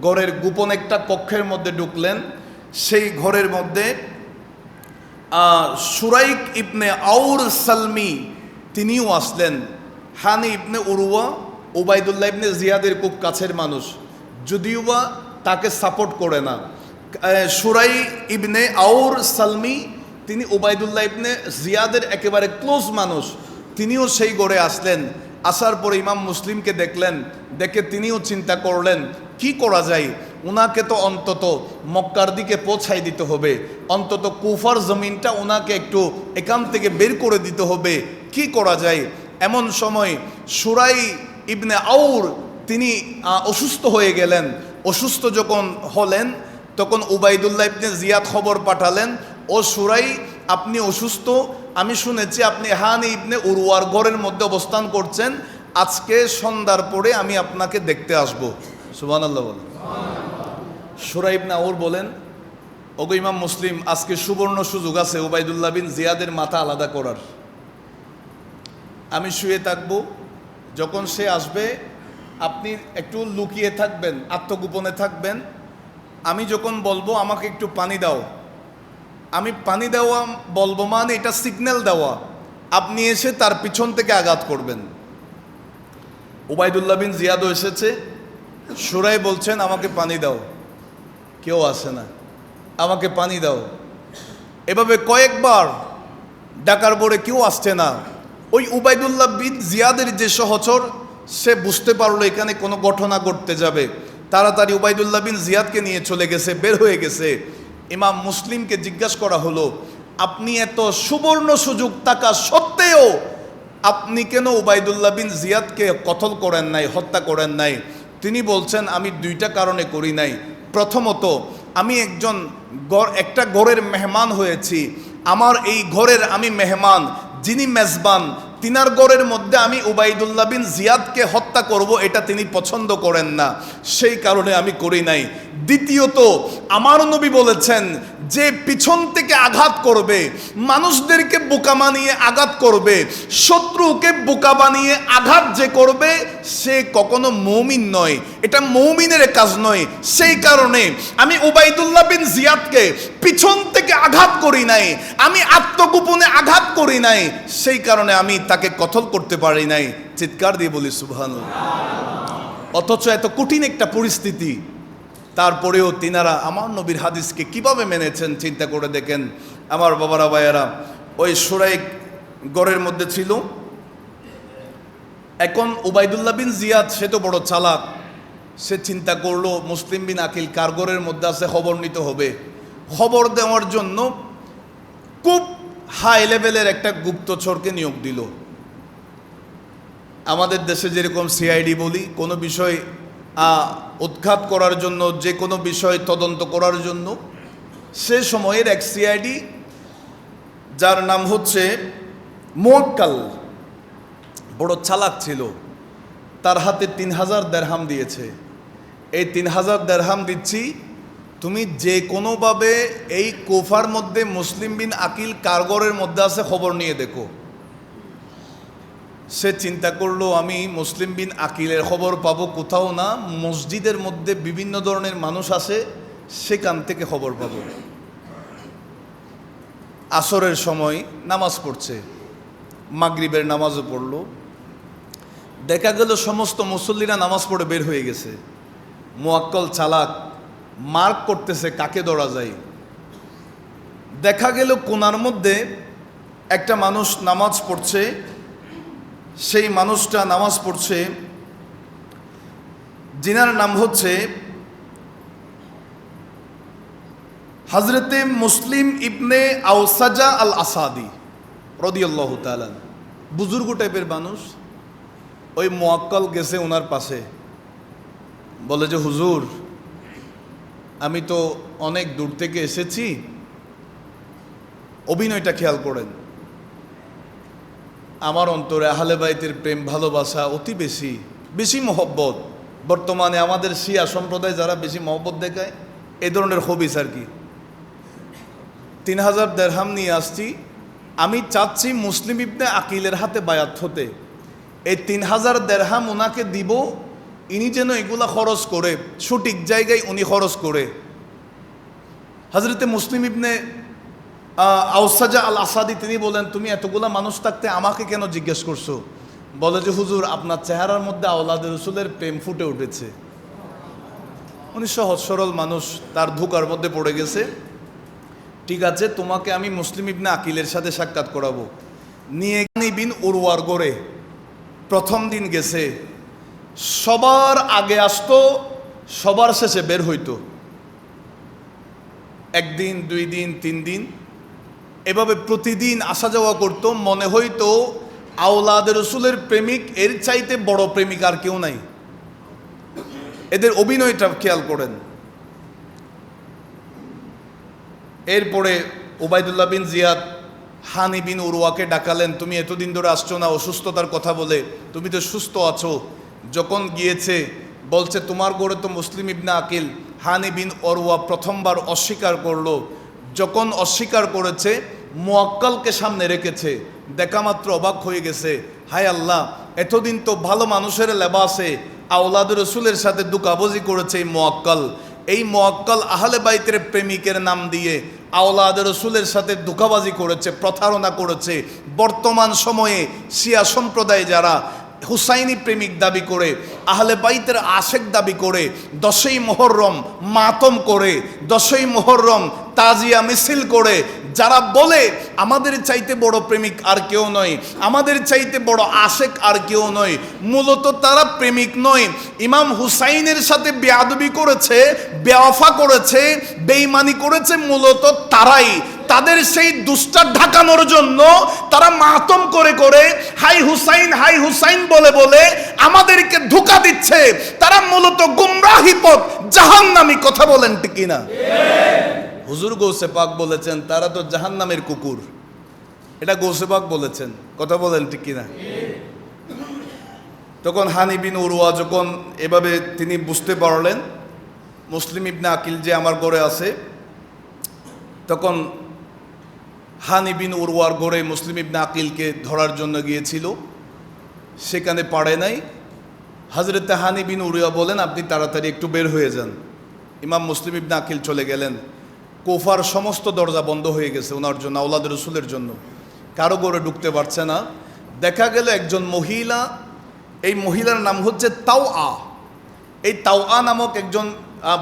ঘরের গোপন একটা কক্ষের মধ্যে ঢুকলেন। সেই ঘরের মধ্যে সুরাইক ইবনে আউর সালমি তিনিও আসলেন। হানি ইবনে উরওয়া উবাইদুল্লাহ ইবনে জিয়াদের খুব কাছের মানুষ, যদিও বা তাকে সাপোর্ট করে না। সুরাই ইবনে আউর সালমি তিনি উবাইদুল্লাহ ইবনে জিয়াদের একেবারে ক্লোজ মানুষ, তিনিও সেই ঘরে আসলেন। আসার পরে ইমাম মুসলিমকে দেখলেন, দেখে তিনিও চিন্তা করলেন কি করা যায়। ওনাকে তো অন্তত মক্কার দিকে পৌঁছাই দিতে হবে, অন্তত কুফার জমিনটা ওনাকে একটু এখান থেকে বের করে দিতে হবে, কি করা যায়। এমন সময় সুরাই ইবনে আউর তিনি অসুস্থ হয়ে গেলেন। অসুস্থ যখন হলেন তখন উবাইদুল্লাহ ইবনে জিয়াদ খবর পাঠালেন, ও সুরাই আপনি অসুস্থ, আমি শুনেছি আপনি হানি ইবনে উরওয়ার ঘরের মধ্যে অবস্থান করছেন, আজকে সন্ধ্যার পরে আমি আপনাকে দেখতে আসব। সুবহানাল্লাহ বলেন। সূরা ইবনে আউর বলেন, ওগো ইমাম মুসলিম, আজকে সুবর্ণ সুযোগ আছে উবাইদুল্লাহ বিন জিয়াদের মাথা আলাদা করার। আমি শুয়ে থাকব, যখন সে আসবে আপনি একটু লুকিয়ে থাকবেন, আত্মগোপনে থাকবেন। আমি যখন বলবো আমাকে একটু পানি দাও, আমি পানি দেওয়া বলবো মানে এটা সিগন্যাল দেওয়া, আপনি এসে তার পিছন থেকে আঘাত করবেন। উবাইদুল্লাহ বিন জিয়াদও এসেছে, সুরাই বলছেন আমাকে পানি দাও, কেউ আসে না, আমাকে পানি দাও। এভাবে কয়েকবার ডাকার পরে কেউ আসছে না। ওই উবাইদুল্লাহ বিন জিয়াদের যে সহচর, সে বুঝতে পারলো এখানে কোনো ঘটনা ঘটতে যাবে, তাড়াতাড়ি উবাইদুল্লাহ বিন জিয়াদকে নিয়ে চলে গেছে, বের হয়ে গেছে। ইমাম মুসলিমকে জিজ্ঞাসা করা হলো, আপনি এত সুবর্ণ সুযোগ থাকা সত্ত্বেও আপনি কেন উবাইদুল্লাহ বিন জিয়াদকে কতল করেন নাই, হত্যা করেন নাই? তিনি বলছেন, আমি দুইটা কারণে করি নাই। প্রথমত, আমি একটা ঘরের মেহমান হয়েছি, আমার এই ঘরের আমি মেহমান, যিনি মেজবান তিনার ঘরের মধ্যে আমি উবাইদুল্লাহ বিন জিয়াদকে হত্যা করব, এটা তিনি পছন্দ করেন না, সেই কারণে আমি করি নাই। দ্বিতীয়ত, আমার নবী বলেছেন যে পিছন থেকে আঘাত করবে, মানুষদেরকে বোকা বানিয়ে আঘাত করবে, শত্রুকে বোকা বানিয়ে আঘাত যে করবে, সে কখনো মুমিন নয়, এটা মুমিনের কাজ নয়। সেই কারণে আমি উবাইদুল্লাহ বিন জিয়াদকে পিছন থেকে আঘাত করি নাই, আমি আত্মগোপনে আঘাত করি নাই, সেই কারণে আমি তাকে কতল করতে পারি নাই। চিৎকার দিয়ে বলি সুবহানাল্লাহ। অথচ এত কঠিন একটা পরিস্থিতি, তারপরেও তিনারা আমার নবীর হাদিসকে কিভাবে মেনেছেন চিন্তা করে দেখেন। আমার বাবারা ভাইয়েরা, ওই সুরাই গড়ের মধ্যে ছিল। এখন উবাইদুল্লাহ বিন জিয়াদ সে তো বড় চালাক, সে চিন্তা করলো মুসলিম বিন আকিল কার ঘরের মধ্যে আছে, খবর নিতে হবে। খবর দেওয়ার জন্য খুব হাই লেভেলের একটা গুপ্তচরকে নিয়োগ দিল। আমাদের দেশে যেরকম সিআইডি বলি, কোনো বিষয় উৎখাত করার জন্য, যে কোনো বিষয় তদন্ত করার জন্য, সে সময়ের এক সিআইডি যার নাম হচ্ছে মুয়াক্কাল, বড় চালাক ছিল। তার হাতে 3000 দিরহাম দিয়েছে, এই 3000 দিরহাম দিচ্ছি, তুমি যে কোনোভাবে এই কুফার মধ্যে মুসলিম বিন আকিল কারগরের মধ্যে আছে খবর নিয়ে দেখো। সে চিন্তা করলো আমি মুসলিম বিন আকিলের খবর পাবো কোথাও না, মসজিদের মধ্যে বিভিন্ন ধরনের মানুষ আসে, সেখান থেকে খবর পাবো। আসরের সময় নামাজ পড়ছে, মাগরিবের নামাজও পড়লো। দেখা গেল সমস্ত মুসল্লিরা নামাজ পড়ে বের হয়ে গেছে। মুয়াক্কাল চালাক, মার্ক করতেছে কাকে ধরা যায়। দেখা গেল কোনার মধ্যে একটা মানুষ নামাজ পড়ছে, সেই মানুষটা নামাজ পড়ছে যিনার নাম হচ্ছে হযরতে মুসলিম ইবনে আওসাজা আল আসাদি রাদিয়াল্লাহু তাআলা, বুজুর্গ টাইপের মানুষ। ওই মুয়াক্কাল গেছে ওনার পাশে, বলে যে হুজুর, আমি তো অনেক দূর থেকে এসেছি, অভিনয়টা খেয়াল করেন। আমার অন্তরে আহলে বাইতের প্রেম ভালোবাসা অতি বেশি, বেশি মহব্বত। বর্তমানে আমাদের শিয়া সম্প্রদায় যারা বেশি মহব্বত দেখায়, এই ধরনের হবিস আর কি। 3000 দিরহাম নিয়ে আসছি, আমি চাচ্ছি মুসলিম ইবনে আকিলের হাতে বায়াত হতে। এই 3000 দিরহাম ওনাকে দিব, ইনি যেন এগুলা খরচ করে, সঠিক জায়গায় উনি খরচ করে। হযরতে মুসলিম ইবনে আওসাজা আল আসাদি তিনি বলেন, তুমি এতগুলা মানুষ থাকতে আমাকে কেন জিজ্ঞেস করছো? বলে যে হুজুর, আপনার চেহারার মধ্যে আওলাদে রসুলের প্রেম ফুটে উঠেছে। উনি সহজ সরল মানুষ, তার ধোঁকার মধ্যে পড়ে গেছে। ঠিক আছে, তোমাকে আমি মুসলিম ইবনে আকিলের সাথে সাক্ষাৎ করাবো। নিয়ে বিন উরওয়ার গড়ে প্রথম দিন গেছে, সবার আগে আসতো, সবার শেষে বের হইতো। একদিন, 2 দিন, 3 দিন, এভাবে প্রতিদিন আসা যাওয়া করত। মনে হইতো আওলাদে রসুলের প্রেমিক এর চাইতে বড় প্রেমিক আর কেউ নাই। এদের অভিনয়টা খেয়াল করেন। এরপরে উবাইদুল্লাহ বিন জিয়াদ হানি বিন উরওয়াকে ডাকালেন, তুমি এতদিন ধরে আসছো না অসুস্থতার কথা বলে, তুমি তো সুস্থ আছো। যখন গিয়েছে বলছে তোমার গড়ে তো মুসলিম ইবনে আকিল। হানি বিন উরওয়া প্রথমবার অস্বীকার করলো। যখন অস্বীকার করেছে মুয়াক্কালকে সামনে রেখেছে, দেখা মাত্র অবাক হয়ে গেছে, হায় আল্লাহ, এতদিন তো ভালো মানুষের লেবাসে আওলাদ রসুলের সাথে দুকাবাজি করেছে এই মুয়াক্কাল। এই মুয়াক্কাল আহলে বাইতের প্রেমিকের নাম দিয়ে আওলাদ রসুলের সাথে ধোঁকাবাজি করেছে, প্রতারণা করেছে। বর্তমান সময়ে শিয়া সম্প্রদায় যারা হুসাইনি প্রেমিক দাবি করে, আহলে বাইতের আশেক দাবি করে, 10ই মুহররম মাতম করে, 10ই মুহররম তাজিয়া মিছিল করে, যারা বলে আমাদের চাইতে বড় প্রেমিক আর কেউ নয়, আমাদের চাইতে বড় আশেক আর কেউ নয়, মূলত তারা প্রেমিক নয়, ইমাম হুসাইনের সাথে বেয়াদবি করেছে, বেওয়াফা করেছে, বেঈমানি করেছে, মূলত তারাই। তাদের সেই দুষ্টা ঢাকানোর জন্য তারা মাতম করে করে হাই হুসাইন বলে বলে আমাদেরকে ধোঁকা দিচ্ছে। তারা মূলত গুমরাহি পথ, জাহান্নামী। কথা বলেন ঠিক কিনা? হুজুর গৌসে পাক বলেছেন তারা তো জাহান্নামের কুকুর, এটা গৌসে পাক বলেছেন। কথা বলেন ঠিক কিনা? তখন হানি বিন উরওয়া যখন এভাবে তিনি বুঝতে পারলেন মুসলিম ইবনে আকিল যে আমার গড়ে আছে, তখন হানি বিন উরওয়ার গড়ে মুসলিম ইবনে আকিলকে ধরার জন্য গিয়েছিল, সেখানে পারে নাই। হযরতে হানি বিন উরওয়া বলেন আপনি তাড়াতাড়ি একটু বের হয়ে যান। ইমাম মুসলিম ইবনে আকিল চলে গেলেন। কুফার সমস্ত দরজা বন্ধ হয়ে গেছে ওনার জন্য, আওলাদ রসুলের জন্য, কারো গড়ে ঢুকতে পারছে না। দেখা গেল একজন মহিলা, এই মহিলার নাম হচ্ছে তাওয়া। এই তাওয়া নামক একজন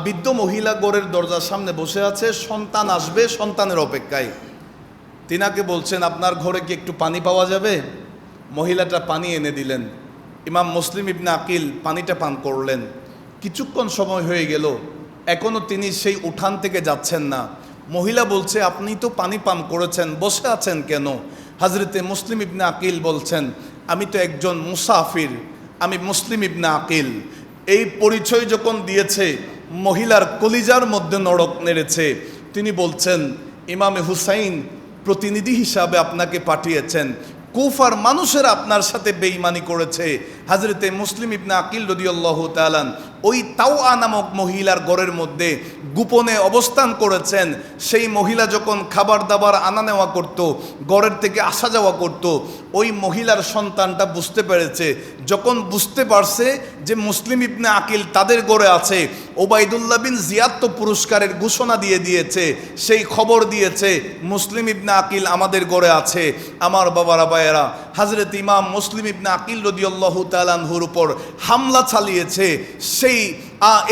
বৃদ্ধ মহিলা গড়ের দরজার সামনে বসে আছে, সন্তান আসবে, সন্তানের অপেক্ষায়। তিনাকে বলছেন আপনার ঘরে কি একটু পানি পাওয়া যাবে? মহিলাটা পানি এনে দিলেন। ইমাম মুসলিম ইবনে আকিল পানিটা পান করলেন। কিছুক্ষণ সময় হয়ে গেল, এখনও তিনি সেই উঠান থেকে যাচ্ছেন না। মহিলা বলছে আপনি তো পানি পান করেছেন, বসে আছেন কেন? হযরতে মুসলিম ইবনে আকিল বলছেন আমি তো একজন মুসাফির, আমি মুসলিম ইবনে আকিল। এই পরিচয় যখন দিয়েছে মহিলার কলিজার মধ্যে নড়ক নেড়েছে। তিনি বলছেন ইমামে হুসাইন প্রতিনিধি হিসাবে আপনাকে পাঠিয়েছেন, কুফার মানুষেরা আপনার সাথে বেঈমানি করেছে। হযরতে মুসলিম ইবনে আকিল রাদিয়াল্লাহু তাআলা ওই তাওয়া নামক মহিলার ঘরের মধ্যে গোপনে অবস্থান করেছেন। সেই মহিলা যখন খাবার দাবার আনা নেওয়া করত, ঘরের থেকে আসা যাওয়া করত, ওই মহিলার সন্তানটা বুঝতে পেরেছে। যখন বুঝতে পারছে যে মুসলিম ইবনে আকিল তাদের ঘরে আছে, ওবাইদুল্লাহ বিন জিয়াদ তো পুরস্কারের ঘোষণা দিয়ে দিয়েছে, সেই খবর দিয়েছে মুসলিম ইবনে আকিল আমাদের ঘরে আছে। আমার বাবারা ভাইয়েরা, হযরত ইমাম মুসলিম ইবনে আকিল রাদিয়াল্লাহু তাআলা আনহুর উপর হামলা চালিয়েছে। সেই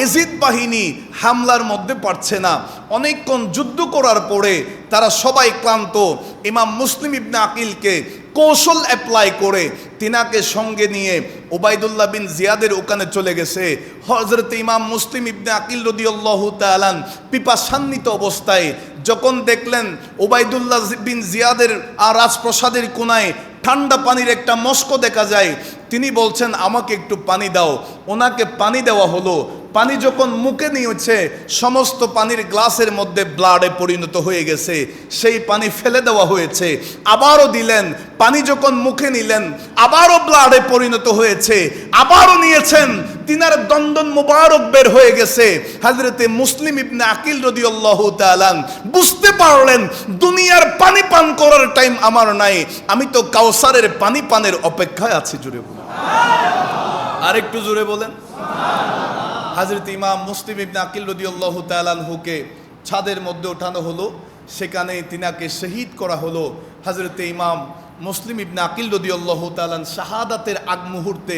এজিদ বাহিনী হামলার মধ্যে পারছে না। অনেকক্ষণ যুদ্ধ করার পরে তারা সবাই ক্লান্ত। ইমাম মুসলিম ইবনে আকিলকে কৌশল অ্যাপ্লাই করে তিনাকে সঙ্গে নিয়ে ওবাইদুল্লাহ বিন জিয়াদের ওখানে চলে গেছে। হযরত ইমাম মুসলিম ইবনে আকিল রাদিয়াল্লাহু তাআলা পিপাসান্বিত অবস্থায় যখন দেখলেন ওবাইদুল্লাহ বিন জিয়াদের রাজপ্রাসাদের কোনায় ঠান্ডা পানির একটা মস্কো দেখা যায়, তিনি বলছেন আমাকে একটু পানি দাও। ওনাকে পানি দেওয়া হলো। পানি যখন মুখে নিয়েছে সমস্ত পানির গ্লাসের মধ্যে ব্লাডে পরিণত হয়ে গেছে, সেই পানি ফেলে দেওয়া হয়েছে। আবারও দিলেন, পানি যখন মুখে নিলেন আবারও ব্লাডে পরিণত হয়েছে, আবারও নিয়েছেন, তিনার দন্দন মুবারক বের হয়ে গেছে। হযরতে মুসলিম ইবনে আকিল রাদিয়াল্লাহু তাআলা বুঝতে পারলেন দুনিয়ার পানি পান করার টাইম আমার নাই, আমি তো কাউসারের পানি পানের অপেক্ষায় আছি। জোরে বলেন, আরেকটু জোরে বলেন। হযরত ইমাম মুসলিম ইবনে আকিল রাদিয়াল্লাহু তাআলা আনহুকে ছাদের মধ্যে ওঠানো হলো, সেখানে তিনাকে শহীদ করা হলো। হযরতে ইমাম মুসলিম ইবনে আকিল রাদিয়াল্লাহু তাআলা শাহাদাতের আগ মুহূর্তে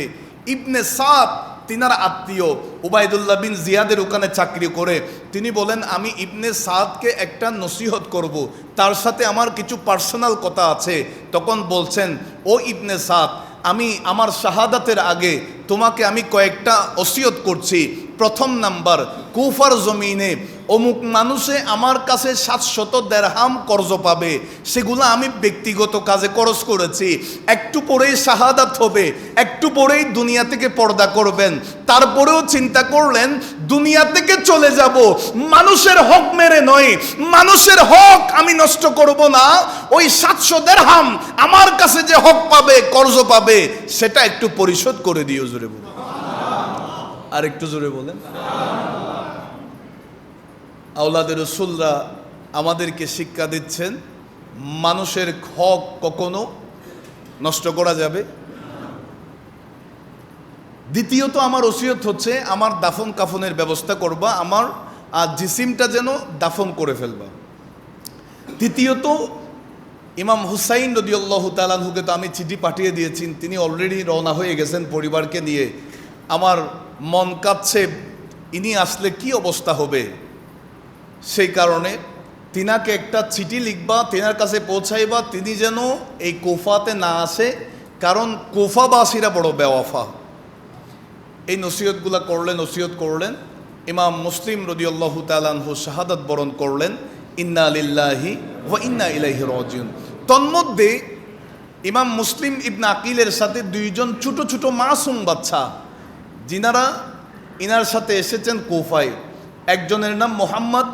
ইবনে সাদ তিনার আত্মীয় ওবাইদুল্লাহ বিন জিয়াদের ওখানে চাকরি করে, তিনি বলেন আমি ইবনে সাদকে একটা নসিহত করব, তার সাথে আমার কিছু পার্সোনাল কথা আছে। তখন বলছেন ও ইবনে সাদ, আমি আমার শাহাদাতের আগে তোমাকে আমি কয়েকটা ওসিয়ত করছি। প্রথম নাম্বার, কুফার জমিনে অমুক মানুষে আমার কাছে 700 দিরহাম কর্জ পাবে, সেগুলো আমি ব্যক্তিগত কাজে খরচ করেছি, একটু পরেই শাহাদাত হবে, একটু পরেই দুনিয়া থেকে পর্দা করবেন, তারপরেও চিন্তা করলেন দুনিয়া থেকে চলে যাব, মানুষের হক মেরে নয়, মানুষের হক আমি নষ্ট করব না, ওই 700 দিরহাম আমার কাছে যে হক পাবে, কর্জ পাবে, সেটা একটু পরিশোধ করে দিও। জোরে বলুন, আর একটু জোরে বলেন। আওলাদে রাসূলরা আমাদেরকে শিক্ষা দিচ্ছেন মানুষের হক কখনো নষ্ট করা যাবে। দ্বিতীয়ত আমার ওসিয়ত হচ্ছে আমার দাফন কাফনের ব্যবস্থা করবা, আমার জিসিমটা যেন দাফন করে ফেলবা। তৃতীয়ত ইমাম হুসাইন রাদিয়াল্লাহু তাআলা আনহুকে তো আমি চিঠি পাঠিয়ে দিয়েছি, তিনি অলরেডি রওনা হয়ে গেছেন পরিবারকে নিয়ে। আমার মন কাঁদছে ইনি আসলে কি অবস্থা হবে, সেই কারণে তিনাকে একটা চিঠি লিখবা, তিনার কাছে পৌঁছাইবা, তিনি যেন এই কুফাতে না আসে, কারণ কুফাবাসীরা বড় বেওয়াফা। এই নসিহতগুলা করলেন, নসিহত করলেন। ইমাম মুসলিম রাদিয়াল্লাহু তাআলা আনহু শাহাদাত বরণ করলেন। ইন্না লিল্লাহি ওয়া ইন্না ইলাইহি রাজিউন। তন্মধ্যে ইমাম মুসলিম ইবনে আকিলের সাথে দুইজন ছোট ছোট মাসুম বাচ্চা যিনারা ইনার সাথে এসেছেন কুফায়, একজনের নাম মোহাম্মদ,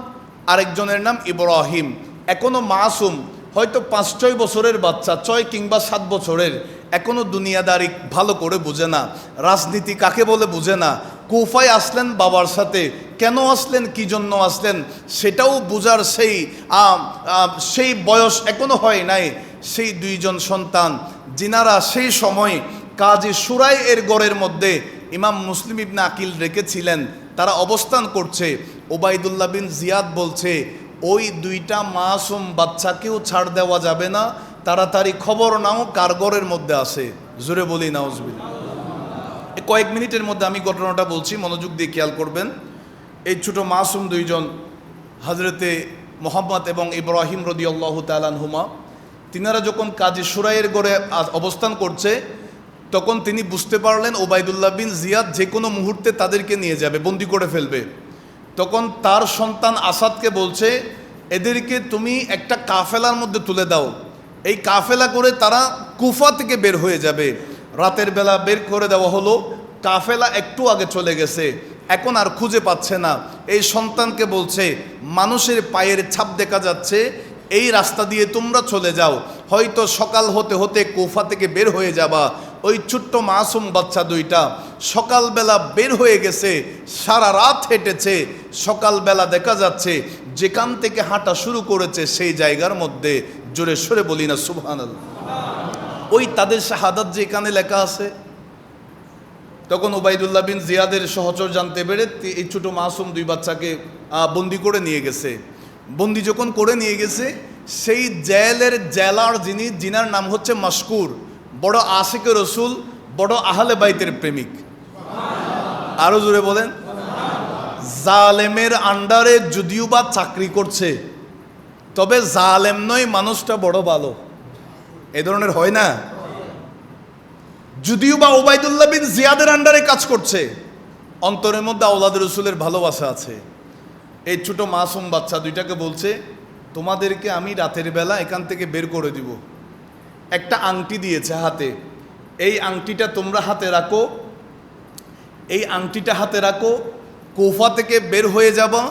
আরেকজনের নাম ইব্রাহিম। এখনো মাসুম, হয়তো 5-6 বছরের বাচ্চা, 6 কিংবা 7 বছরের, এখনো দুনিয়াদারি ভালো করে বুঝে না, রাজনীতি কাকে বলে বুঝে না। কুফায় আসলেন বাবার সাথে, কেন আসলেন, কি জন্য আসলেন সেটাও বুঝার সেই বয়স এখনো হয় নাই। সেই দুইজন সন্তান যিনারা সেই সময় কাজী সুরাই এর গড়ের মধ্যে ইমাম মুসলিম ইবনে আকিল রেখেছিলেন, তারা অবস্থান করছে। ওবায়দুল্লাহ বিন জিয়াদ বলছে ওই দুইটা মাসুম বাচ্চাকেও ছাড় দেওয়া যাবে না, তাড়াতাড়ি খবর নাও কার ঘরের মধ্যে আসে। জোরে বলি নাউজুবিল্লাহ। কয়েক মিনিটের মধ্যে আমি ঘটনাটা বলছি, মনোযোগ দিয়ে খেয়াল করবেন। এই ছোট মাসুম দুইজন হযরতে মুহাম্মদ এবং ইব্রাহিম রাদিয়াল্লাহু তাআলা আনহুমা, তিনারা যখন কাজী সুরাইয়ের ঘরে অবস্থান করছে, তখন তিনি বুঝতে পারলেন ওবায়দুল্লাহ বিন জিয়াদ যে কোনো মুহূর্তে তাদেরকে নিয়ে যাবে, বন্দি করে ফেলবে। তখন তার সন্তান আসাদকে বলছে এদেরকে তুমি একটা কাফেলার মধ্যে তুলে দাও, এই কাফেলা করে তারা কুফা থেকে বের হয়ে যাবে। রাতের বেলা বের করে দেওয়া হলো, কাফেলা একটু আগে চলে গেছে, এখন আর খুঁজে পাচ্ছে না। এই সন্তানকে বলছে মানুষের পায়ের ছাপ দেখা যাচ্ছে, এই রাস্তা দিয়ে তোমরা চলে যাও, হয়তো সকাল হতে হতে কুফা থেকে বের হয়ে যাবা। ওই ছোট্ট মাসুম বাচ্চা দুইটা সকালবেলা বের হয়ে গেছে, সারা রাত হেঁটেছে, সকালবেলা দেখা যাচ্ছে যেখান থেকে হাঁটা শুরু করেছে সেই জায়গার মধ্যে, জোরে সরে বলি না সুবহানাল্লাহ, ওই তাদের শাহাদাত যে এখানে লেখা আছে। তখন ওবায়দুল্লাহ বিন জিয়াদের সহচর জানতে পেরে এই ছোট মাসুম দুই বাচ্চাকে বন্দি করে নিয়ে গেছে। বন্দি যখন করে নিয়ে গেছে, সেই জেলের জেলার যিনার নাম হচ্ছে মাশকুর, বড় আশিকে রসুল, বড় আহলে বাইতের প্রেমিক। আরো জোরে বলেন। জালেমের আন্ডারে যদিও বা চাকরি করছে, তবে জালেম নয়, মানুষটা বড় ভালো, এ ধরনের হয় না। যদিও বা ওবায়দুল্লাহ বিন জিয়াদের আন্ডারে কাজ করছে, অন্তরের মধ্যে আওলাদ রসুলের ভালোবাসা আছে। এই ছোট মাসুম বাচ্চা দুইটাকে বলছে তোমাদেরকে আমি রাতের বেলা এখান থেকে বের করে দিব। একটা আংটি দিয়েছে হাতে, এই আংটিটা তোমরা হাতে রাখো, এই আংটিটা হাতে রাখো, কুফা থেকে বের হয়ে যাবা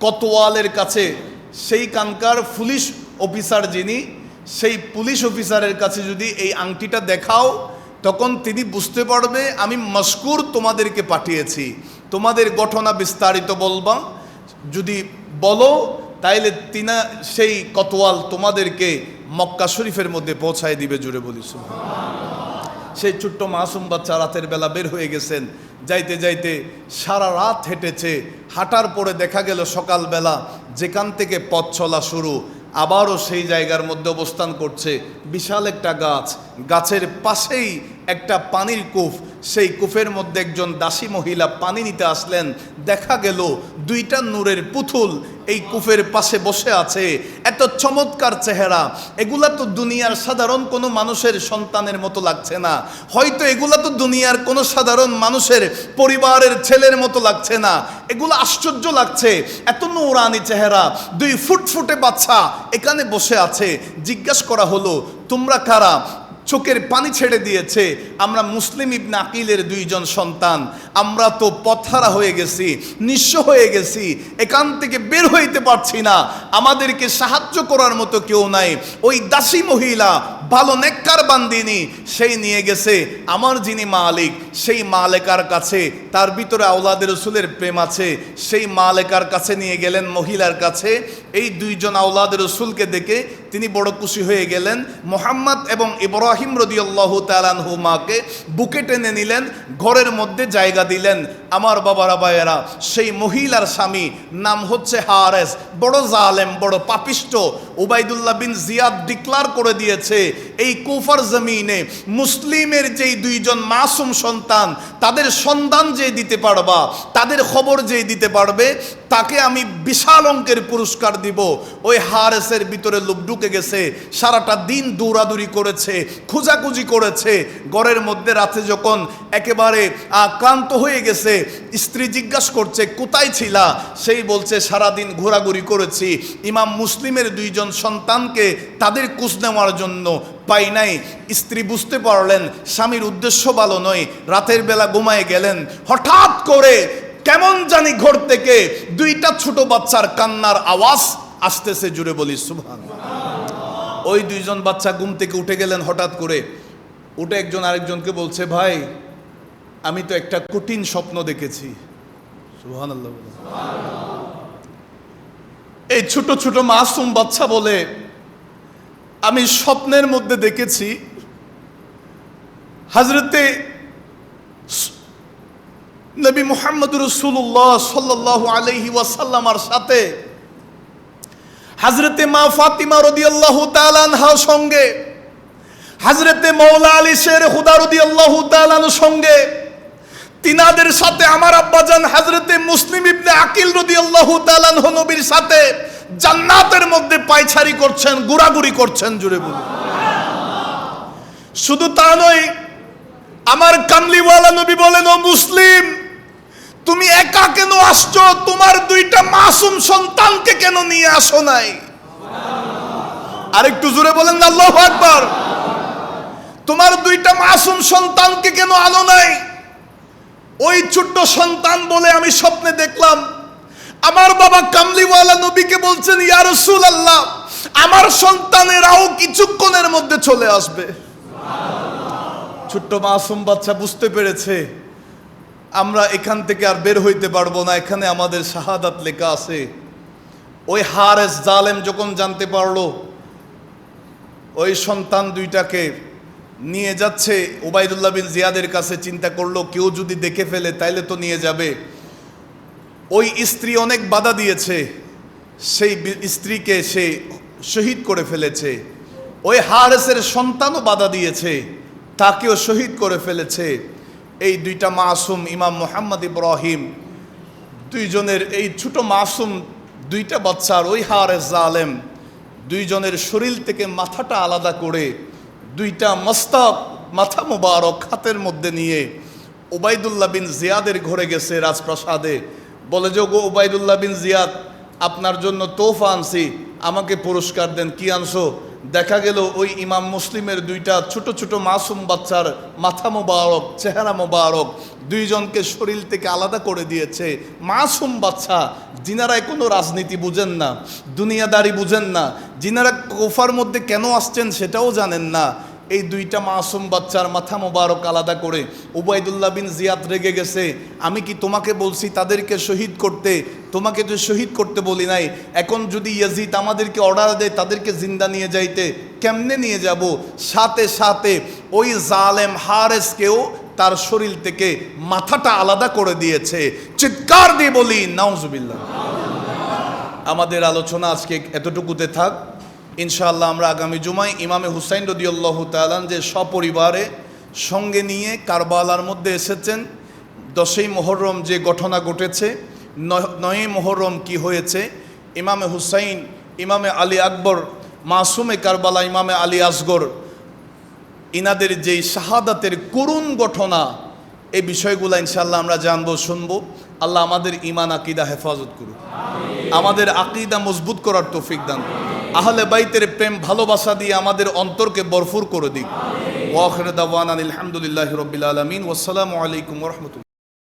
কোতোয়ালের কাছে, সেই কানকার পুলিশ অফিসার যিনি, সেই পুলিশ অফিসারের কাছে যদি এই আংটিটা দেখাও, তখন তিনি বুঝতে পারবে আমি মশকুর তোমাদেরকে পাঠিয়েছি, তোমাদের ঘটনা বিস্তারিত বলবা, যদি বলো তাইলে তিনা সেই কোতোয়াল তোমাদেরকে মক্কা শরীফের মধ্যে পৌঁছায় দিবে। জুড়ে বলি সুবহানাল্লাহ। সেই ছোট্ট মাসুম বাচ্চা রাতের বেলা বের হয়ে গেছেন, যাইতে যাইতে সারা রাত হেঁটেছে, হাঁটার পরে দেখা গেল সকালবেলা যেখান থেকে পথ চলা শুরু, আবারও সেই জায়গার মধ্যে অবস্থান করছে। বিশাল একটা গাছ, গাছের পাশেই একটা পানির কূপ, সেই কূপের মধ্যে একজন দাসী মহিলা পানি নিতে আসলেন। দেখা গেল দুইটা নূরের পুতুল এই কূপের পাশে বসে আছে। এত চমৎকার চেহারা, এগুলা তো দুনিয়ার সাধারণ কোনো মানুষের সন্তানের মতো লাগছে না, হয়তো এগুলা তো দুনিয়ার কোনো সাধারণ মানুষের পরিবারের ছেলের মতো লাগছে না, এগুলো আশ্চর্য লাগছে। এত নূরানি চেহারা, দুই ফুটফুটে বাচ্চা এখানে বসে আছে। জিজ্ঞাসা করা হলো, তোমরা কারা? চোখের পানি ছেড়ে দিয়েছে, আমরা মুসলিম ইবনে আকিলের দুইজন সন্তান, আমরা তো পথহারা হয়ে গেছি, নিঃস্ব হয়ে গেছি, এখান থেকে বের হইতে পারছি না, আমাদেরকে সাহায্য করার মতো কেউ নাই। ওই দাসী মহিলা ভালো নেককার বান্দিনী, সেই নিয়ে গেছে আমার যিনি মালিক, সেই মালেকার কাছে, তার ভিতরে আওলাদে রসুলের প্রেম আছে, সেই মালেকার কাছে নিয়ে গেলেন, মহিলার কাছে। এই দুইজন আওলাদে রসুলকে দেখে তিনি বড় খুশি হয়ে গেলেন। মুহাম্মদ এবং ইব্রাহিম রাদিয়াল্লাহু তাআলা আনহুমাকে বুকে টেনে নিলেন, ঘরের মধ্যে জায়গা দিলেন। আমার বাবারা ভাইয়েরা, সেই মহিলার স্বামী নাম হচ্ছে হারেস, বড় জালেম, বড় পাপিষ্ট। উবাইদুল্লাহ বিন জিয়াদ ডিক্লার করে দিয়েছে, এই কুফার জমিনে মুসলিমের যেই দুইজন মাসুম সন্তান, তাদের সন্ধান যে দিতে পারবা, তাদের খবর যে দিতে পারবে, তাকে আমি বিশাল অঙ্কের পুরস্কার দিব। ওই হারেসের ভিতরে লোক ঢুকে গেছে, সারাটা দিন দৌড়াদৌড়ি করেছে, খোঁজাখুঁজি করেছে। ঘরের মধ্যে রাতে যখন একেবারে ক্লান্ত হয়ে গেছে, স্ত্রী জিজ্ঞাসা করছে কোথায় ছিলা? সেই বলছে সারাদিন ঘোরাঘুরি করেছি, ইমাম মুসলিমের দুইজন সন্তানকে তাদের খোঁজ নেওয়ার জন্য পাই নাই। স্ত্রী বুঝতে পারলেন স্বামীর উদ্দেশ্য ভালো নয়, রাতের বেলা ঘুমায় গেলেন। হঠাৎ করে কেমন জানি ঘর থেকে দুইটা ছোট বাচ্চার কান্নার আওয়াজ আসতেছে, জুড়ে বলি সুবহানাল্লাহ। ওই দুইজন বাচ্চা ঘুম থেকে উঠে গেলেন হঠাৎ করে, উঠে একজন আরেকজনকে বলছে, ভাই আমি তো একটা কঠিন স্বপ্ন দেখেছি। সুবহানাল্লাহ। এই ছোট ছোট মাসুম বাচ্চা বলে, আমি স্বপ্নের মধ্যে দেখেছি হযরতে নবী মুহাম্মদ রাসূলুল্লাহ সাল্লাল্লাহু আলাইহি ওয়াসাল্লামের সাথে হযরতে মা ফাতিমা রাদিয়াল্লাহু তাআলা আনহার সঙ্গে, হযরতে মাওলা আলী শের খুদা রাদিয়াল্লাহু তাআলা আনহুর সঙ্গে, তিনাদের সাথে আমার আব্বাজান হযরতে মুসলিম ইবনে আকিল রাদিয়াল্লাহু তাআলা আনহু নবীর সাথে জান্নাতের মধ্যে পায়চারি করছেন, ঘোরাঘুরি করছেন, জুড়ে বলুন। শুধু তা নয়, আমার কামলিওয়ালা নবী বলেন, ও মুসলিম, তুমি একা কেন আসছো? তোমার দুইটা মাসুম সন্তানকে কেন নিয়ে আসো নাই? আরেকটু জোরে বলেন না আল্লাহু আকবার। তোমার দুইটা মাসুম সন্তানকে কেন আনো নাই? ওই ছোট্ট সন্তান বলে, আমি স্বপ্নে দেখলাম আমার বাবা কামলিওয়ালা নবীকে বলছেন, ইয়া রাসূলুল্লাহ, আমার সন্তানেরাও কিছুক্ষণের মধ্যে চলে আসবে। ছোট্ট মাসুম বাচ্চা বুঝতে পেরেছে আমরা এখান থেকে আর বের হইতে পারবো না, এখানে আমাদের শাহাদাত লেখা আছে। ওই হারেস জালেম যখন জানতে পারলো ওই সন্তান দুইটাকে নিয়ে যাচ্ছে উবাইদুল্লাহ বিন জিয়াদের কাছে, চিন্তা করলো কেউ যদি দেখে ফেলে তাইলে তো নিয়ে যাবে। ওই স্ত্রী অনেক বাধা দিয়েছে, সেই স্ত্রীকে সে শহীদ করে ফেলেছে। ওই হারেসের সন্তানও বাধা দিয়েছে, তাকেও শহীদ করে ফেলেছে। এই দুইটা মাসুম ইমাম মুহাম্মদ ইব্রাহিম দুইজনের, এই ছোট মাসুম দুইটা বাচ্চার ওই হারেস জালেম দুইজনের শরীর থেকে মাথাটা আলাদা করে দুইটা মস্তক, মাথা মুবারক হাতের মধ্যে নিয়ে উবাইদুল্লাহ বিন জিয়াদের ঘরে গেছে রাজপ্রাসাদে। বলে যে, গো উবাইদুল্লাহ বিন জিয়াদ, আপনার জন্য তোহফা আনছি, আমাকে পুরস্কার দেন। কি আনছো? দেখা গেল ওই ইমাম মুসলিমের দুইটা ছোট ছোট মাসুম বাচ্চার মাথা মোবারক, চেহারা মোবারক দুইজনকে শরীর থেকে আলাদা করে দিয়েছে। মাসুম বাচ্চা, যিনারা কোনো রাজনীতি বুঝেন না, দুনিয়াদারি বুঝেন না, যিনারা কুফার মধ্যে কেন আসছেন সেটাও জানেন না, এই দুইটা মাসুম বাচ্চার মাথা মোবারক আলাদা করে উবাইদুল্লাহ বিন জিয়াদ রেগে গেছে। আমি কি তোমাকে বলছি তাদেরকে শহীদ করতে? তোমাকে তো শহীদ করতে বলি নাই। এখন যদি ইয়াজিদ আমাদেরকে অর্ডার দেয় তাদেরকে জিন্দা নিয়ে যাইতে, কেমনে নিয়ে যাব? সাথে সাথে ওই জালেম হারেসকেও তার শরীর থেকে মাথাটা আলাদা করে দিয়েছে। চিৎকার দিয়ে বলি নাউজুবিল্লাহ। আমাদের আলোচনা আজকে এতটুকুতে থাক। ইনশাআল্লাহ আমরা আগামী জুমায় ইমামে হুসাইন রাদিয়াল্লাহু তাআলা যে সপরিবারে সঙ্গে নিয়ে কারবালার মধ্যে এসেছেন। 10ই মুহররম যে ঘটনা ঘটেছে, 9ই মুহররম কি হয়েছে, ইমামে হুসাইন, ইমামে আলী আকবর, মাসুমে কারবালা, ইমামে আলী আসগর, ইনাদের যেই শাহাদাতের করুণ ঘটনা, এই বিষয়গুলো ইনশাআল্লাহ আমরা জানবো, শুনবো। আল্লাহ আমাদের ঈমান আকীদা হেফাজত করুন, আমাদের আকীদা মজবুত করার তৌফিক দান করুন, আহলে বাইতের প্রেম ভালোবাসা দিয়ে আমাদের অন্তরকে ভরপুর করে দিক। ওয়া আখিরু দাওয়ানা আলহামদুলিল্লাহি রাব্বিল আলামিন। ওয়াসসালামু আলাইকুম ওয়া রাহমাতুল্লাহ।